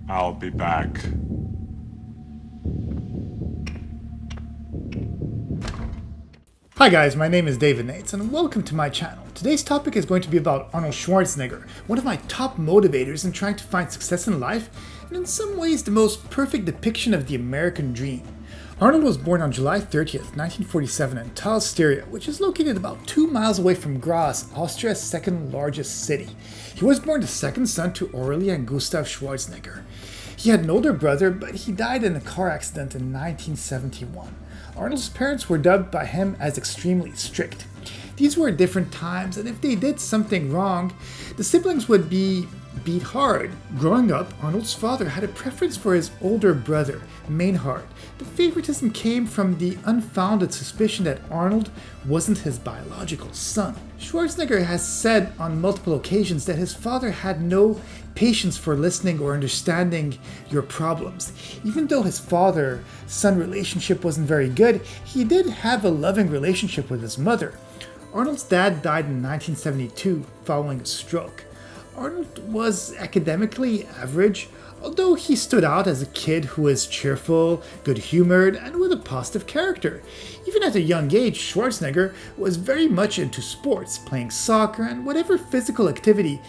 I'll be back. Hi guys, my name is David Nates and welcome to my channel. Today's topic is going to be about Arnold Schwarzenegger, one of my top motivators in trying to find success in life, and in some ways the most perfect depiction of the American dream. Arnold was born on July 30th, 1947 in Thal, Styria, which is located about 2 miles away from Graz, Austria's second largest city. He was born the second son to Aurelia and Gustav Schwarzenegger. He had an older brother, but he died in a car accident in 1971. Arnold's parents were dubbed by him as extremely strict. These were different times, and if they did something wrong, the siblings would be beat hard. Growing up, Arnold's father had a preference for his older brother, Maynard. The favoritism came from the unfounded suspicion that Arnold wasn't his biological son. Schwarzenegger has said on multiple occasions that his father had no patience for listening or understanding your problems. Even though his father-son relationship wasn't very good, he did have a loving relationship with his mother. Arnold's dad died in 1972 following a stroke. Arnold was academically average, although he stood out as a kid who was cheerful, good-humored, and with a positive character. Even at a young age, Schwarzenegger was very much into sports, playing soccer and whatever physical activity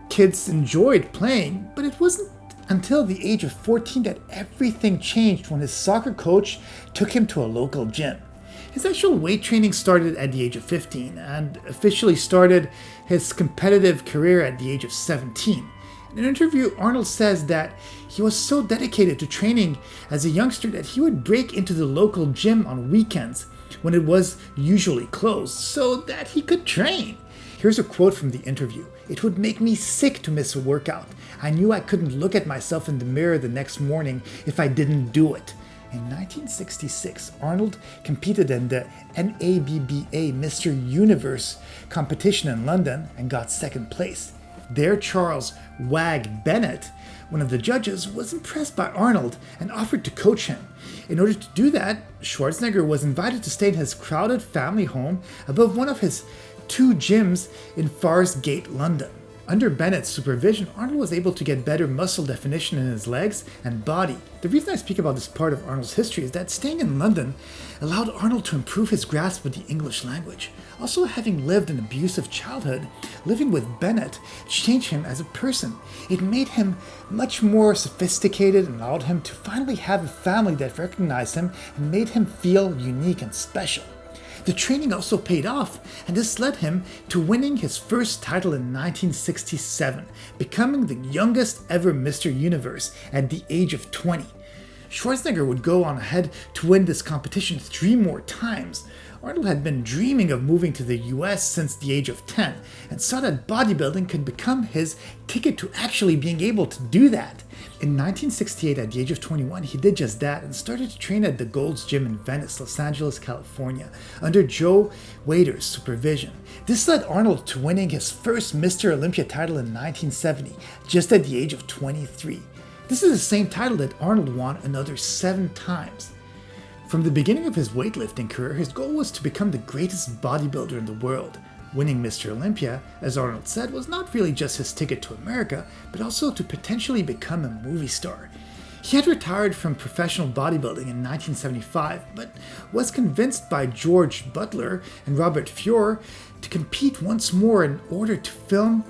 kids enjoyed playing, but it wasn't until the age of 14 that everything changed when his soccer coach took him to a local gym. His actual weight training started at the age of 15 and officially started his competitive career at the age of 17. In an interview, Arnold says that he was so dedicated to training as a youngster that he would break into the local gym on weekends when it was usually closed so that he could train. Here's a quote from the interview. "It would make me sick to miss a workout. I knew I couldn't look at myself in the mirror the next morning if I didn't do it." In 1966, Arnold competed in the NABBA Mr. Universe competition in London and got second place. There, Charles "Wag" Bennett, one of the judges, was impressed by Arnold and offered to coach him. In order to do that, Schwarzenegger was invited to stay in his crowded family home above one of his 2 gyms in Forest Gate, London. Under Bennett's supervision, Arnold was able to get better muscle definition in his legs and body. The reason I speak about this part of Arnold's history is that staying in London allowed Arnold to improve his grasp of the English language. Also, having lived an abusive childhood, living with Bennett changed him as a person. It made him much more sophisticated and allowed him to finally have a family that recognized him and made him feel unique and special. The training also paid off, and this led him to winning his first title in 1967, becoming the youngest ever Mr. Universe at the age of 20. Schwarzenegger would go on ahead to win this competition 3 more times. Arnold had been dreaming of moving to the US since the age of 10, and saw that bodybuilding could become his ticket to actually being able to do that. In 1968, at the age of 21, he did just that and started to train at the Gold's Gym in Venice, Los Angeles, California, under Joe Wader's supervision. This led Arnold to winning his first Mr. Olympia title in 1970, just at the age of 23. This is the same title that Arnold won another 7 times. From the beginning of his weightlifting career, his goal was to become the greatest bodybuilder in the world. Winning Mr. Olympia, as Arnold said, was not really just his ticket to America, but also to potentially become a movie star. He had retired from professional bodybuilding in 1975, but was convinced by George Butler and Robert Fuhr to compete once more in order to film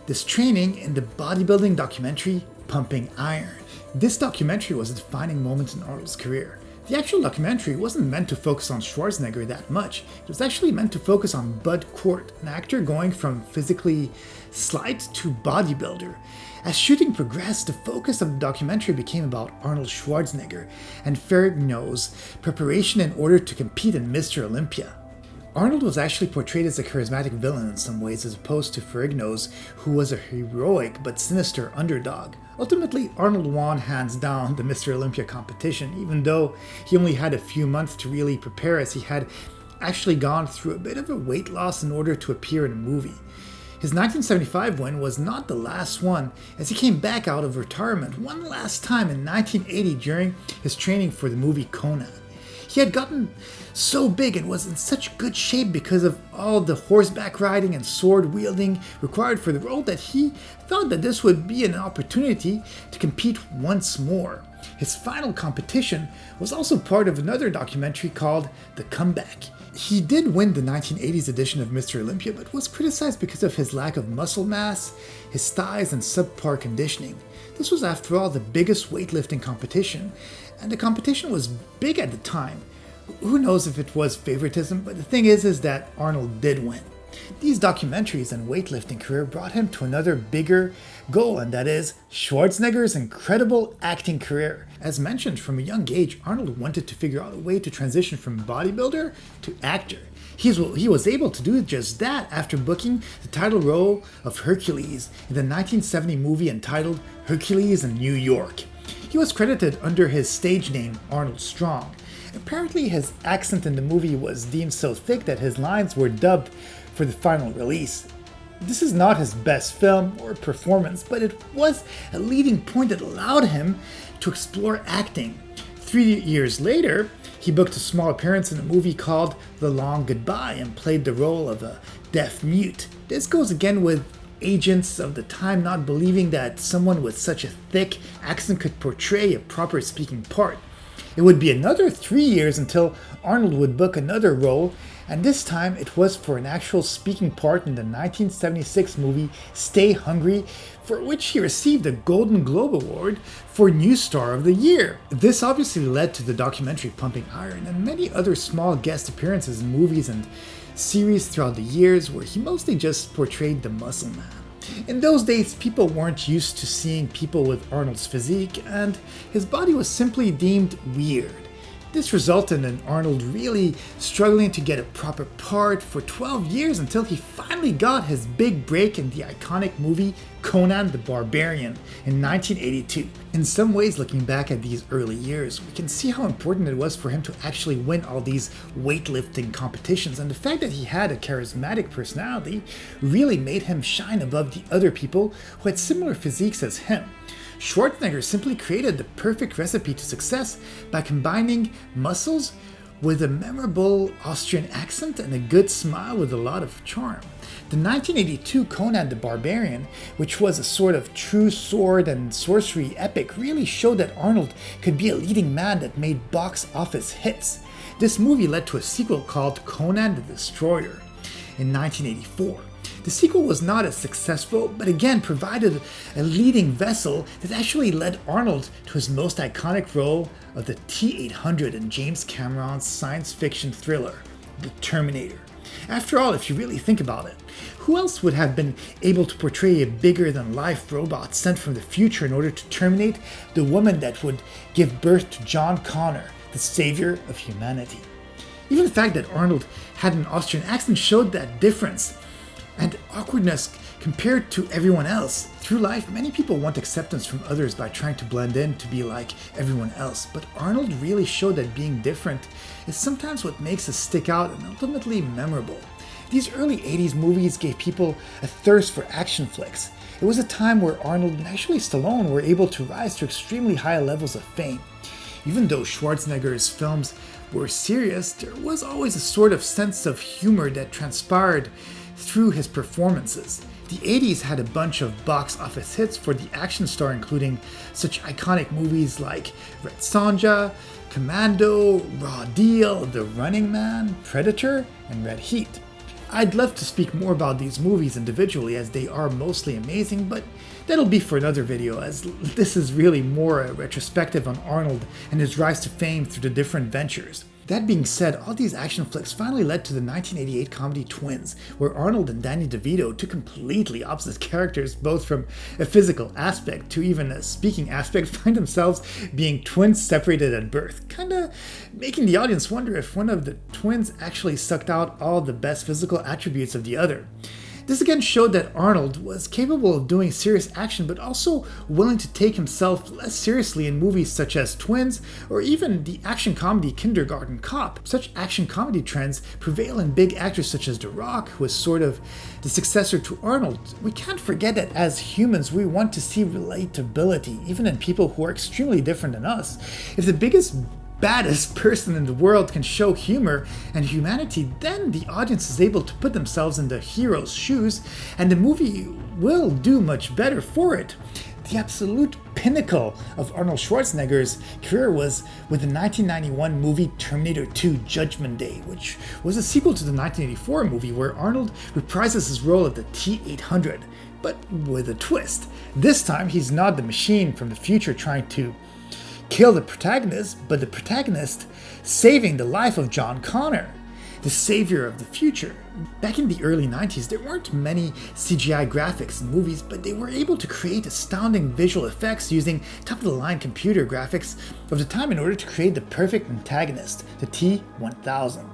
this training in the bodybuilding documentary Pumping Iron. This documentary was a defining moment in Arnold's career. The actual documentary wasn't meant to focus on Schwarzenegger that much. It was actually meant to focus on Bud Cort, an actor going from physically slight to bodybuilder. As shooting progressed, the focus of the documentary became about Arnold Schwarzenegger and Ferrigno's preparation in order to compete in Mr. Olympia. Arnold was actually portrayed as a charismatic villain in some ways, as opposed to Ferrigno's, who was a heroic but sinister underdog. Ultimately, Arnold won hands down the Mr. Olympia competition, even though he only had a few months to really prepare, as he had actually gone through a bit of a weight loss in order to appear in a movie. His 1975 win was not the last one, as he came back out of retirement one last time in 1980 during his training for the movie Conan. He had gotten so big and was in such good shape because of all the horseback riding and sword wielding required for the role that he thought that this would be an opportunity to compete once more. His final competition was also part of another documentary called The Comeback. He did win the 1980s edition of Mr. Olympia, but was criticized because of his lack of muscle mass, his thighs, and subpar conditioning. This was, after all, the biggest weightlifting competition, and the competition was big at the time. Who knows if it was favoritism, but the thing is that Arnold did win. These documentaries and weightlifting career brought him to another bigger goal, and that is Schwarzenegger's incredible acting career. As mentioned, from a young age, Arnold wanted to figure out a way to transition from bodybuilder to actor. He was able to do just that after booking the title role of Hercules in the 1970 movie entitled Hercules in New York. He was credited under his stage name Arnold Strong. Apparently his accent in the movie was deemed so thick that his lines were dubbed for the final release. This is not his best film or performance, but it was a leading point that allowed him to explore acting. 3 years later, he booked a small appearance in a movie called The Long Goodbye and played the role of a deaf mute. This goes again with agents of the time not believing that someone with such a thick accent could portray a proper speaking part. It would be another 3 years until Arnold would book another role, and this time it was for an actual speaking part in the 1976 movie Stay Hungry, for which he received a Golden Globe Award for New Star of the Year. This obviously led to the documentary Pumping Iron and many other small guest appearances in movies and series throughout the years where he mostly just portrayed the muscle man. In those days, people weren't used to seeing people with Arnold's physique, and his body was simply deemed weird. This resulted in Arnold really struggling to get a proper part for 12 years until he finally got his big break in the iconic movie Conan The Barbarian in 1982. In some ways, looking back at these early years, we can see how important it was for him to actually win all these weightlifting competitions, and the fact that he had a charismatic personality really made him shine above the other people who had similar physiques as him. Schwarzenegger simply created the perfect recipe to success by combining muscles with a memorable Austrian accent and a good smile with a lot of charm. The 1982 Conan the Barbarian, which was a sort of true sword and sorcery epic, really showed that Arnold could be a leading man that made box office hits. This movie led to a sequel called Conan The Destroyer in 1984. The sequel was not as successful, but again provided a leading vessel that actually led Arnold to his most iconic role of the T-800 in James Cameron's science fiction thriller, The Terminator. After all, if you really think about it, who else would have been able to portray a bigger-than-life robot sent from the future in order to terminate the woman that would give birth to John Connor, the savior of humanity? Even the fact that Arnold had an Austrian accent showed that difference and awkwardness compared to everyone else. Through life, many people want acceptance from others by trying to blend in to be like everyone else, but Arnold really showed that being different is sometimes what makes us stick out and ultimately memorable. These early 80s movies gave people a thirst for action flicks. It was a time where Arnold and actually Stallone were able to rise to extremely high levels of fame. Even though Schwarzenegger's films were serious, there was always a sort of sense of humor that transpired through his performances. The 80s had a bunch of box office hits for the action star, including such iconic movies like Red Sonja, Commando, Raw Deal, The Running Man, Predator, and Red Heat. I'd love to speak more about these movies individually as they are mostly amazing, but that'll be for another video, as this is really more a retrospective on Arnold and his rise to fame through the different ventures. That being said, all these action flicks finally led to the 1988 comedy Twins, where Arnold and Danny DeVito, two completely opposite characters, both from a physical aspect to even a speaking aspect, find themselves being twins separated at birth, kinda making the audience wonder if one of the twins actually sucked out all the best physical attributes of the other. This again showed that Arnold was capable of doing serious action, but also willing to take himself less seriously in movies such as Twins, or even the action comedy Kindergarten Cop. Such action comedy trends prevail in big actors such as The Rock, who is sort of the successor to Arnold. We can't forget that as humans, we want to see relatability, even in people who are extremely different than us. If the biggest baddest person in the world can show humor and humanity, then the audience is able to put themselves in the hero's shoes, and the movie will do much better for it. The absolute pinnacle of Arnold Schwarzenegger's career was with the 1991 movie Terminator 2 Judgment Day, which was a sequel to the 1984 movie where Arnold reprises his role of the T-800, but with a twist. This time, he's not the machine from the future trying to kill the protagonist, but the protagonist saving the life of John Connor, the savior of the future. Back in the early 90s, there weren't many CGI graphics in movies, but they were able to create astounding visual effects using top-of-the-line computer graphics of the time in order to create the perfect antagonist, the T-1000.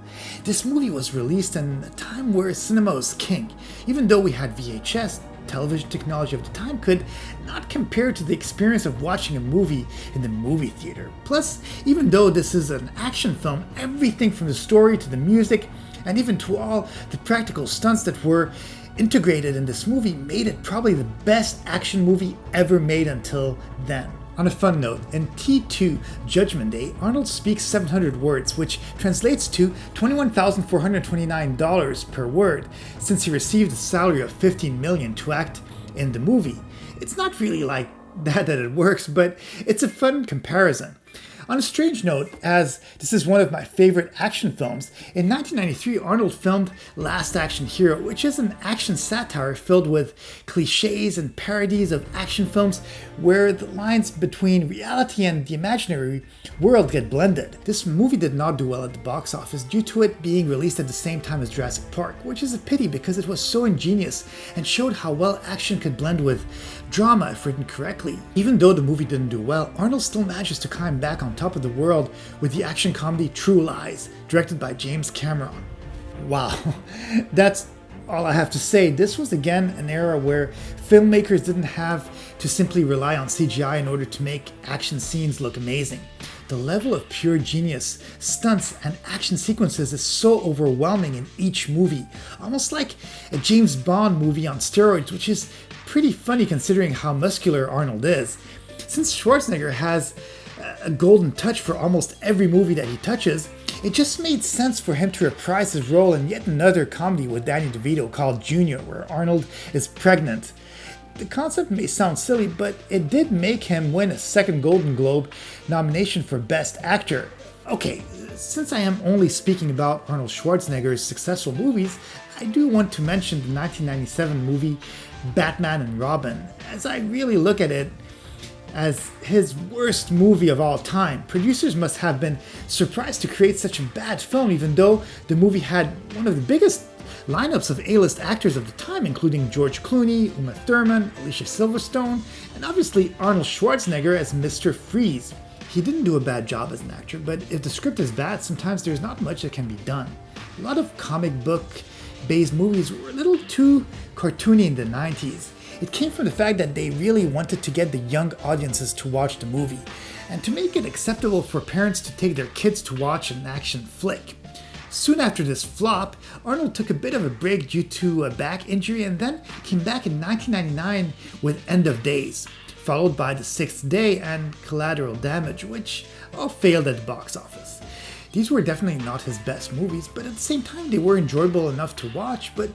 This movie was released in a time where cinema was king. Even though we had VHS, television technology of the time could not compare to the experience of watching a movie in the movie theater. Plus, even though this is an action film, everything from the story to the music and even to all the practical stunts that were integrated in this movie made it probably the best action movie ever made until then. On a fun note, in T2 Judgment Day, Arnold speaks 700 words, which translates to $21,429 per word, since he received a salary of $15 million to act in the movie. It's not really like that it works, but it's a fun comparison. On a strange note, as this is one of my favorite action films, in 1993 Arnold filmed Last Action Hero, which is an action satire filled with cliches and parodies of action films where the lines between reality and the imaginary world get blended. This movie did not do well at the box office due to it being released at the same time as Jurassic Park, which is a pity because it was so ingenious and showed how well action could blend with drama if written correctly. Even though the movie didn't do well, Arnold still manages to climb back on top of the world with the action comedy True Lies, directed by James Cameron. Wow, that's all I have to say. This was again an era where filmmakers didn't have to simply rely on CGI in order to make action scenes look amazing. The level of pure genius, stunts, and action sequences is so overwhelming in each movie, almost like a James Bond movie on steroids, which is pretty funny considering how muscular Arnold is. Since Schwarzenegger has a golden touch for almost every movie that he touches, it just made sense for him to reprise his role in yet another comedy with Danny DeVito called Junior, where Arnold is pregnant. The concept may sound silly, but it did make him win a second Golden Globe nomination for Best Actor. Okay, since I am only speaking about Arnold Schwarzenegger's successful movies, I do want to mention the 1997 movie Batman and Robin, as I really look at it as his worst movie of all time. Producers must have been surprised to create such a bad film, even though the movie had one of the biggest lineups of A-list actors of the time, including George Clooney, Uma Thurman, Alicia Silverstone, and obviously Arnold Schwarzenegger as Mr. Freeze. He didn't do a bad job as an actor, but if the script is bad, sometimes there's not much that can be done. A lot of comic book-based movies were a little too cartoony in the 90s. It came from the fact that they really wanted to get the young audiences to watch the movie, and to make it acceptable for parents to take their kids to watch an action flick. Soon after this flop, Arnold took a bit of a break due to a back injury and then came back in 1999 with End of Days, followed by The Sixth Day and Collateral Damage, which all failed at the box office. These were definitely not his best movies, but at the same time they were enjoyable enough to watch. But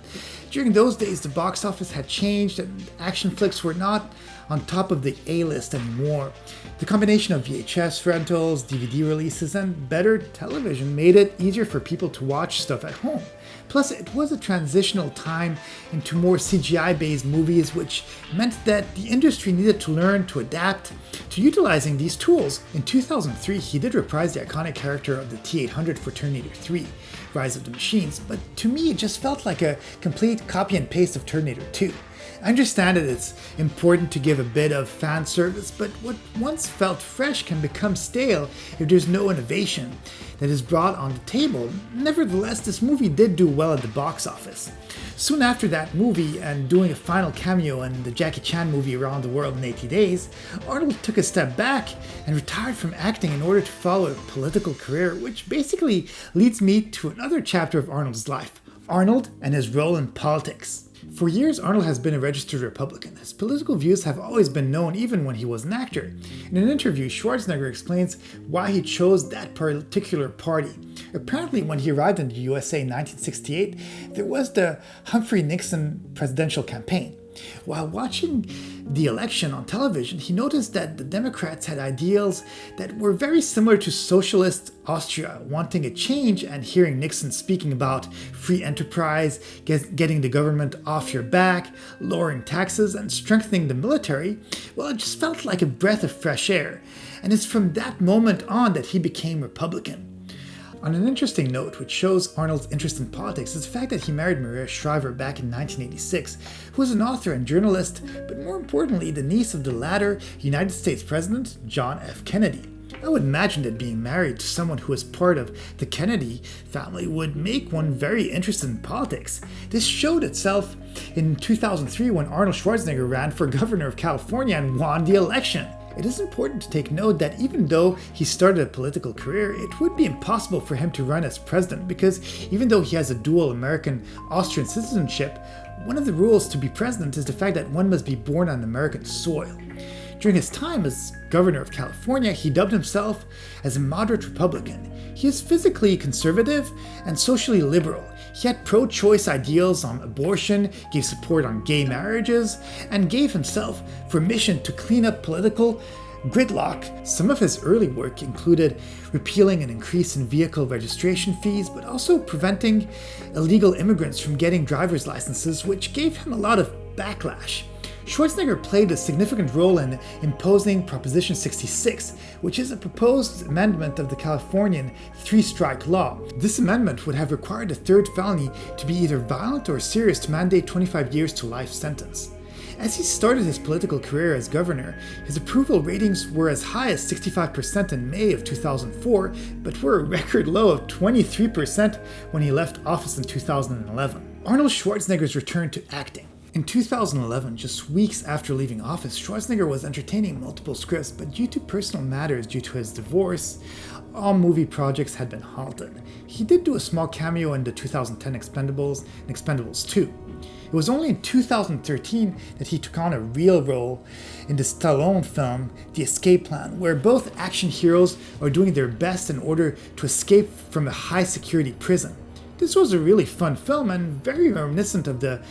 during those days the box office had changed and action flicks were not on top of the A-list anymore. The combination of VHS rentals, DVD releases, and better television made it easier for people to watch stuff at home. Plus, it was a transitional time into more CGI-based movies, which meant that the industry needed to learn to adapt to utilizing these tools. In 2003, he did reprise the iconic character of the T-800 for Terminator 3, Rise of the Machines, but to me it just felt like a complete copy and paste of Terminator 2. I understand that it's important to give a bit of fan service, but what once felt fresh can become stale if there's no innovation that is brought on the table. Nevertheless, this movie did do well at the box office. Soon after that movie and doing a final cameo in the Jackie Chan movie Around the World in 80 Days, Arnold took a step back and retired from acting in order to follow a political career, which basically leads me to another chapter of Arnold's life, Arnold and his role in politics. For years, Arnold has been a registered Republican. His political views have always been known even when he was an actor. In an interview, Schwarzenegger explains why he chose that particular party. Apparently, when he arrived in the USA in 1968, there was the Humphrey Nixon presidential campaign. While watching the election on television, he noticed that the Democrats had ideals that were very similar to socialist Austria, wanting a change, and hearing Nixon speaking about free enterprise, getting the government off your back, lowering taxes, and strengthening the military. Well, it just felt like a breath of fresh air. And it's from that moment on that he became Republican. On an interesting note, which shows Arnold's interest in politics, is the fact that he married Maria Shriver back in 1986, who was an author and journalist, but more importantly, the niece of the latter United States President John F. Kennedy. I would imagine that being married to someone who is part of the Kennedy family would make one very interested in politics. This showed itself in 2003 when Arnold Schwarzenegger ran for governor of California and won the election. It is important to take note that even though he started a political career, it would be impossible for him to run as president because even though he has a dual American-Austrian citizenship, one of the rules to be president is the fact that one must be born on American soil. During his time as governor of California, he dubbed himself as a moderate Republican. He is physically conservative and socially liberal. He had pro-choice ideals on abortion, gave support on gay marriages, and gave himself permission to clean up political gridlock. Some of his early work included repealing an increase in vehicle registration fees, but also preventing illegal immigrants from getting driver's licenses, which gave him a lot of backlash. Schwarzenegger played a significant role in imposing Proposition 66, which is a proposed amendment of the Californian three-strike law. This amendment would have required a third felony to be either violent or serious to mandate 25 years to life sentence. As he started his political career as governor, his approval ratings were as high as 65% in May of 2004, but were a record low of 23% when he left office in 2011. Arnold Schwarzenegger's return to acting. In 2011, just weeks after leaving office, Schwarzenegger was entertaining multiple scripts, but due to personal matters due to his divorce, all movie projects had been halted. He did do a small cameo in the 2010 Expendables and Expendables 2. It was only in 2013 that he took on a real role in the Stallone film The Escape Plan, where both action heroes are doing their best in order to escape from a high-security prison. This was a really fun film and very reminiscent of the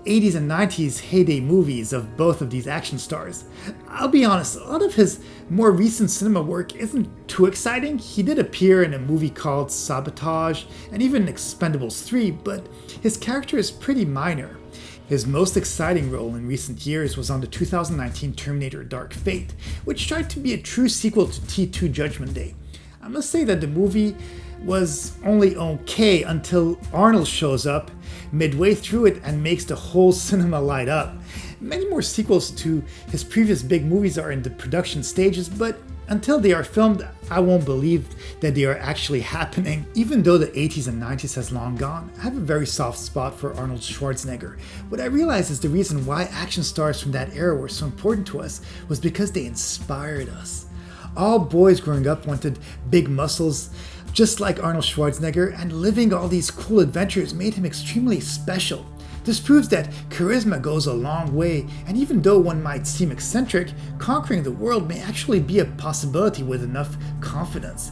80s and 90s heyday movies of both of these action stars. I'll be honest, a lot of his more recent cinema work isn't too exciting. He did appear in a movie called Sabotage and even Expendables 3, but his character is pretty minor. His most exciting role in recent years was on the 2019 Terminator Dark Fate, which tried to be a true sequel to T2 Judgment Day. I must say that the movie was only okay until Arnold shows up midway through it and makes the whole cinema light up. Many more sequels to his previous big movies are in the production stages, but until they are filmed, I won't believe that they are actually happening. Even though the 80s and 90s has long gone, I have a very soft spot for Arnold Schwarzenegger. What I realize is the reason why action stars from that era were so important to us was because they inspired us. All boys growing up wanted big muscles, just like Arnold Schwarzenegger, and living all these cool adventures made him extremely special. This proves that charisma goes a long way, and even though one might seem eccentric, conquering the world may actually be a possibility with enough confidence.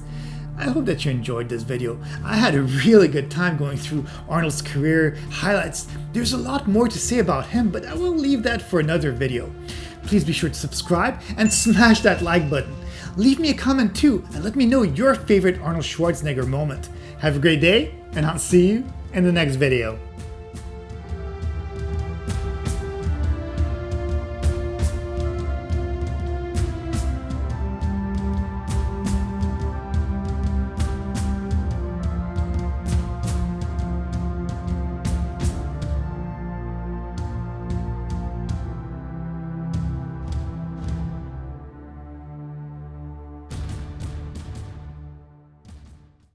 I hope that you enjoyed this video. I had a really good time going through Arnold's career highlights. There's a lot more to say about him, but I will leave that for another video. Please be sure to subscribe and smash that like button. Leave me a comment too and let me know your favorite Arnold Schwarzenegger moment. Have a great day, and I'll see you in the next video.